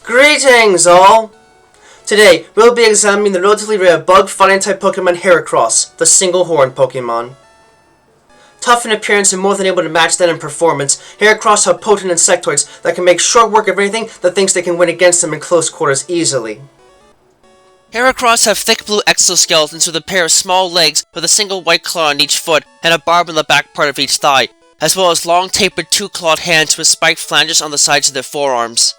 Greetings all! Today, we'll be examining the relatively rare bug-fighting type Pokemon Heracross, the Single Horn Pokémon. Tough in appearance and more than able to match that in performance, Heracross are potent insectoids that can make short work of anything that thinks they can win against them in close quarters easily. Heracross have thick blue exoskeletons with a pair of small legs with a single white claw on each foot and a barb on the back part of each thigh, as well as long tapered two-clawed hands with spiked flanges on the sides of their forearms.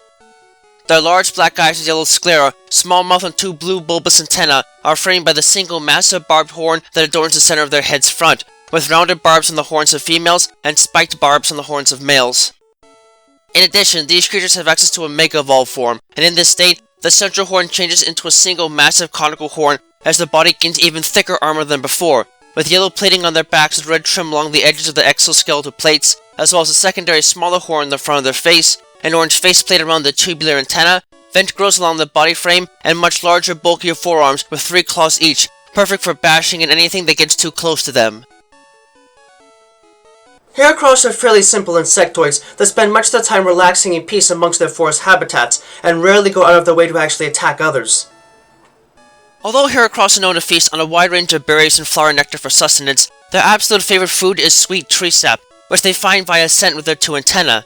Their large black eyes with yellow sclera, small mouth and two blue bulbous antennae are framed by the single massive barbed horn that adorns the center of their head's front, with rounded barbs on the horns of females and spiked barbs on the horns of males. In addition, these creatures have access to a Mega Evolve form, and in this state, the central horn changes into a single massive conical horn as the body gains even thicker armor than before, with yellow plating on their backs with red trim along the edges of the exoskeletal plates, as well as a secondary smaller horn in the front of their face, an orange faceplate around the tubular antenna, vent grills along the body frame, and much larger, bulkier forearms with 3 claws each, perfect for bashing at anything that gets too close to them. Heracross are fairly simple insectoids that spend much of their time relaxing in peace amongst their forest habitats, and rarely go out of their way to actually attack others. Although Heracross are known to feast on a wide range of berries and flower nectar for sustenance, their absolute favorite food is sweet tree sap, which they find via scent with their 2 antennae.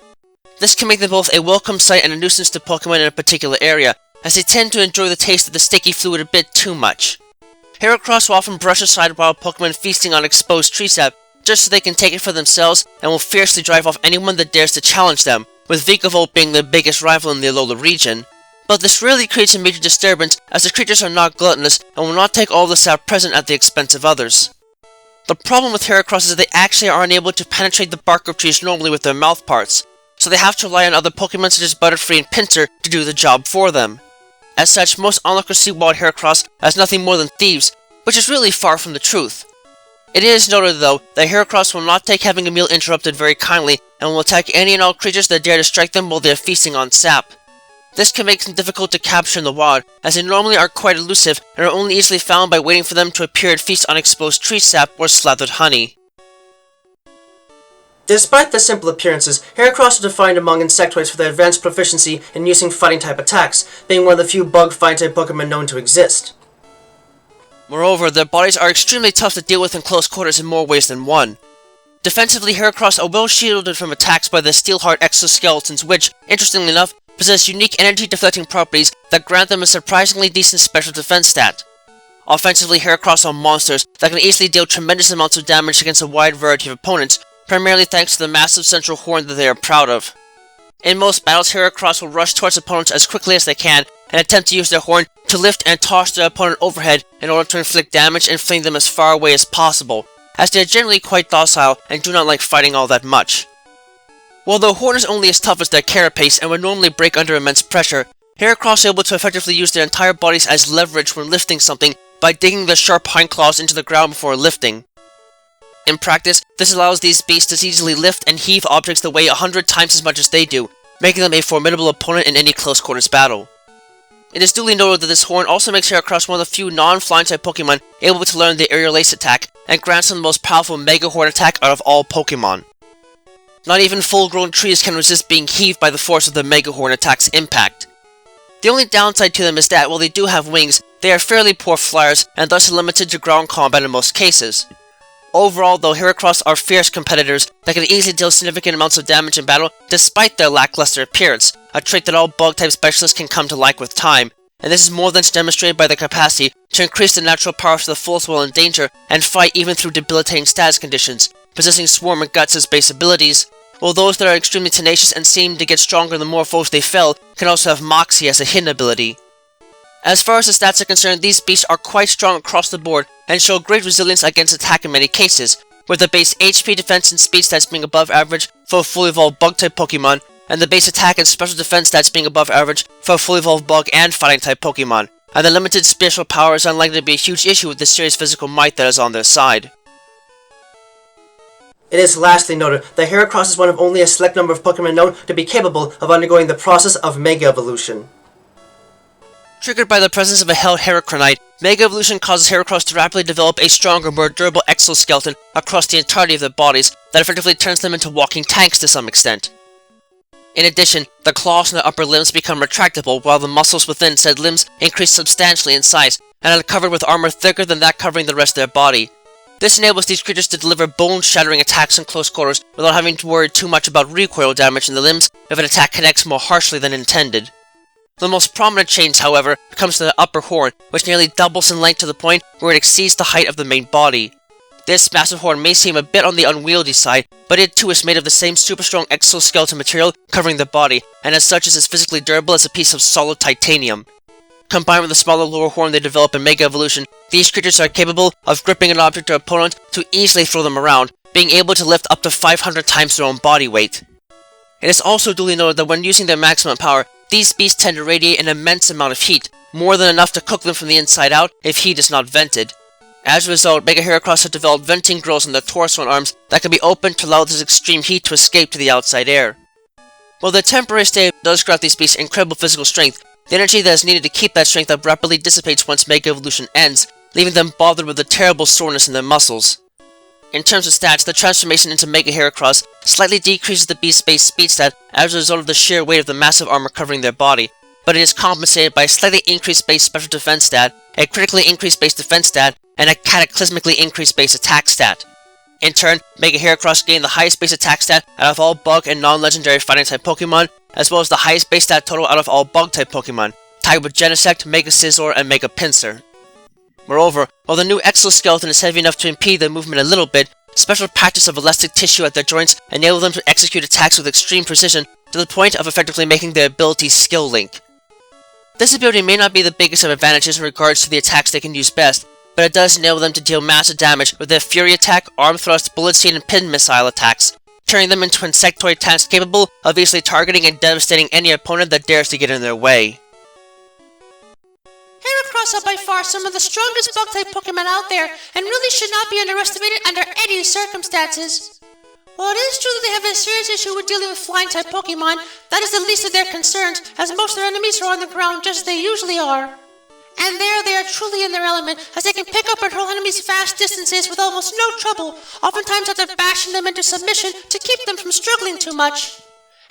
This can make them both a welcome sight and a nuisance to Pokemon in a particular area, as they tend to enjoy the taste of the sticky fluid a bit too much. Heracross will often brush aside wild Pokemon feasting on exposed tree sap, just so they can take it for themselves, and will fiercely drive off anyone that dares to challenge them, with Vikavolt being their biggest rival in the Alola region. But this rarely creates a major disturbance, as the creatures are not gluttonous and will not take all the sap present at the expense of others. The problem with Heracross is that they actually are unable to penetrate the bark of trees normally with their mouth parts, so they have to rely on other Pokemon such as Butterfree and Pinsir to do the job for them. As such, most onlookers see wild Heracross as nothing more than thieves, which is really far from the truth. It is noted, though, that Heracross will not take having a meal interrupted very kindly, and will attack any and all creatures that dare to strike them while they are feasting on sap. This can make them difficult to capture in the wild, as they normally are quite elusive and are only easily found by waiting for them to appear and feast on exposed tree sap or slathered honey. Despite their simple appearances, Heracross are defined among insectoids for their advanced proficiency in using fighting-type attacks, being one of the few bug-fighting-type Pokemon known to exist. Moreover, their bodies are extremely tough to deal with in close quarters in more ways than one. Defensively, Heracross are well shielded from attacks by the Steelheart exoskeletons which, interestingly enough, possess unique energy-deflecting properties that grant them a surprisingly decent special defense stat. Offensively, Heracross are monsters that can easily deal tremendous amounts of damage against a wide variety of opponents, primarily thanks to the massive central horn that they are proud of. In most battles, Heracross will rush towards opponents as quickly as they can and attempt to use their horn to lift and toss their opponent overhead in order to inflict damage and fling them as far away as possible, as they are generally quite docile and do not like fighting all that much. While their horn is only as tough as their carapace and would normally break under immense pressure, Heracross are able to effectively use their entire bodies as leverage when lifting something by digging their sharp hindclaws into the ground before lifting. In practice, this allows these beasts to easily lift and heave objects that weigh 100 times as much as they do, making them a formidable opponent in any close quarters battle. It is duly noted that this horn also makes Heracross one of the few non-flying type Pokemon able to learn the aerial ace attack, and grants them the most powerful Mega Horn attack out of all Pokemon. Not even full-grown trees can resist being heaved by the force of the Mega Horn attack's impact. The only downside to them is that, while they do have wings, they are fairly poor flyers, and thus are limited to ground combat in most cases. Overall, though, Heracross are fierce competitors that can easily deal significant amounts of damage in battle despite their lackluster appearance, a trait that all bug-type specialists can come to like with time, and this is more than demonstrated by their capacity to increase their natural power to the fullest while in danger and fight even through debilitating status conditions, possessing Swarm and Guts as base abilities, while those that are extremely tenacious and seem to get stronger the more foes they fell can also have Moxie as a hidden ability. As far as the stats are concerned, these beasts are quite strong across the board and show great resilience against attack in many cases, with the base HP, defense, and speed stats being above average for a fully evolved bug-type Pokemon, and the base attack and special defense stats being above average for a fully evolved bug and fighting-type Pokemon, and the limited spiritual power is unlikely to be a huge issue with the serious physical might that is on their side. It is lastly noted that Heracross is one of only a select number of Pokemon known to be capable of undergoing the process of Mega Evolution. Triggered by the presence of a held Heracronite, Mega Evolution causes Heracross to rapidly develop a stronger, more durable exoskeleton across the entirety of their bodies that effectively turns them into walking tanks to some extent. In addition, the claws in the upper limbs become retractable, while the muscles within said limbs increase substantially in size, and are covered with armor thicker than that covering the rest of their body. This enables these creatures to deliver bone-shattering attacks in close quarters without having to worry too much about recoil damage in the limbs if an attack connects more harshly than intended. The most prominent change, however, comes to the upper horn, which nearly doubles in length to the point where it exceeds the height of the main body. This massive horn may seem a bit on the unwieldy side, but it too is made of the same super strong exoskeleton material covering the body, and as such is as physically durable as a piece of solid titanium. Combined with the smaller lower horn they develop in Mega Evolution, these creatures are capable of gripping an object or opponent to easily throw them around, being able to lift up to 500 times their own body weight. It is also duly noted that when using their maximum power, these beasts tend to radiate an immense amount of heat, more than enough to cook them from the inside out if heat is not vented. As a result, Mega Heracross have developed venting grills in their torso and arms that can be opened to allow this extreme heat to escape to the outside air. While their temporary state does grant these beasts incredible physical strength, the energy that is needed to keep that strength up rapidly dissipates once Mega Evolution ends, leaving them bothered with a terrible soreness in their muscles. In terms of stats, the transformation into Mega Heracross slightly decreases the beast's base speed stat as a result of the sheer weight of the massive armor covering their body, but it is compensated by a slightly increased base special defense stat, a critically increased base defense stat, and a cataclysmically increased base attack stat. In turn, Mega Heracross gained the highest base attack stat out of all bug and non-legendary fighting-type Pokemon, as well as the highest base stat total out of all bug-type Pokemon, tied with Genesect, Mega Scizor, and Mega Pinsir. Moreover, while the new exoskeleton is heavy enough to impede their movement a little bit, special practice of elastic tissue at their joints enable them to execute attacks with extreme precision to the point of effectively making their abilities skill link. This ability may not be the biggest of advantages in regards to the attacks they can use best, but it does enable them to deal massive damage with their Fury Attack, Arm Thrust, Bullet Seed, and Pin Missile attacks, turning them into insectoid tanks capable of easily targeting and devastating any opponent that dares to get in their way. Heracross are by far some of the strongest bug-type Pokemon out there, and really should not be underestimated under any circumstances. While it is true that they have a serious issue with dealing with flying-type Pokemon, that is the least of their concerns, as most of their enemies are on the ground just as they usually are. And there they are truly in their element, as they can pick up and hurl enemies vast distances with almost no trouble, oftentimes after bashing them into submission to keep them from struggling too much.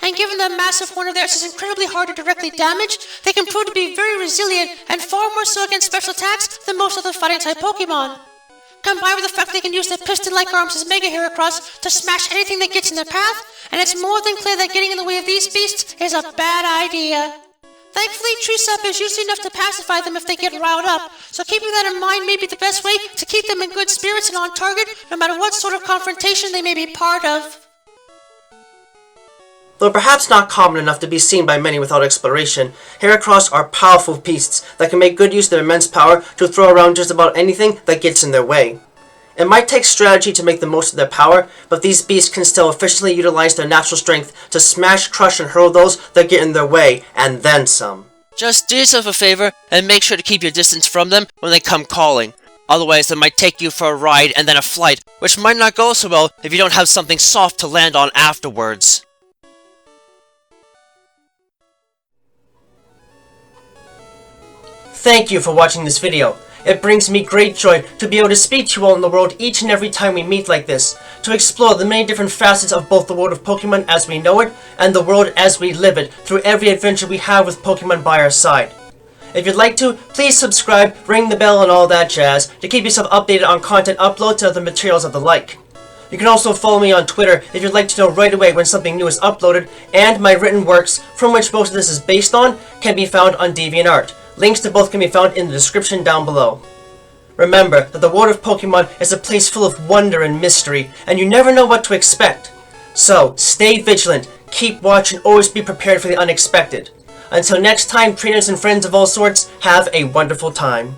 And given the massive horn of theirs is incredibly hard to directly damage, they can prove to be very resilient and far more so against special attacks than most other fighting-type Pokemon. Combined with the fact they can use their piston-like arms as Mega Heracross to smash anything that gets in their path, and it's more than clear that getting in the way of these beasts is a bad idea. Thankfully, Tree Sap is usually enough to pacify them if they get riled up, so keeping that in mind may be the best way to keep them in good spirits and on target, no matter what sort of confrontation they may be part of. Though perhaps not common enough to be seen by many without exploration, Heracross are powerful beasts that can make good use of their immense power to throw around just about anything that gets in their way. It might take strategy to make the most of their power, but these beasts can still efficiently utilize their natural strength to smash, crush, and hurl those that get in their way, and then some. Just do yourself a favor and make sure to keep your distance from them when they come calling. Otherwise, they might take you for a ride and then a flight, which might not go so well if you don't have something soft to land on afterwards. Thank you for watching this video. It brings me great joy to be able to speak to you all in the world each and every time we meet like this, to explore the many different facets of both the world of Pokemon as we know it, and the world as we live it, through every adventure we have with Pokemon by our side. If you'd like to, please subscribe, ring the bell, and all that jazz, to keep yourself updated on content uploads and other materials of the like. You can also follow me on Twitter if you'd like to know right away when something new is uploaded, and my written works, from which most of this is based on, can be found on DeviantArt. Links to both can be found in the description down below. Remember that the world of Pokemon is a place full of wonder and mystery, and you never know what to expect. So, stay vigilant, keep watch, and always be prepared for the unexpected. Until next time, trainers and friends of all sorts, have a wonderful time.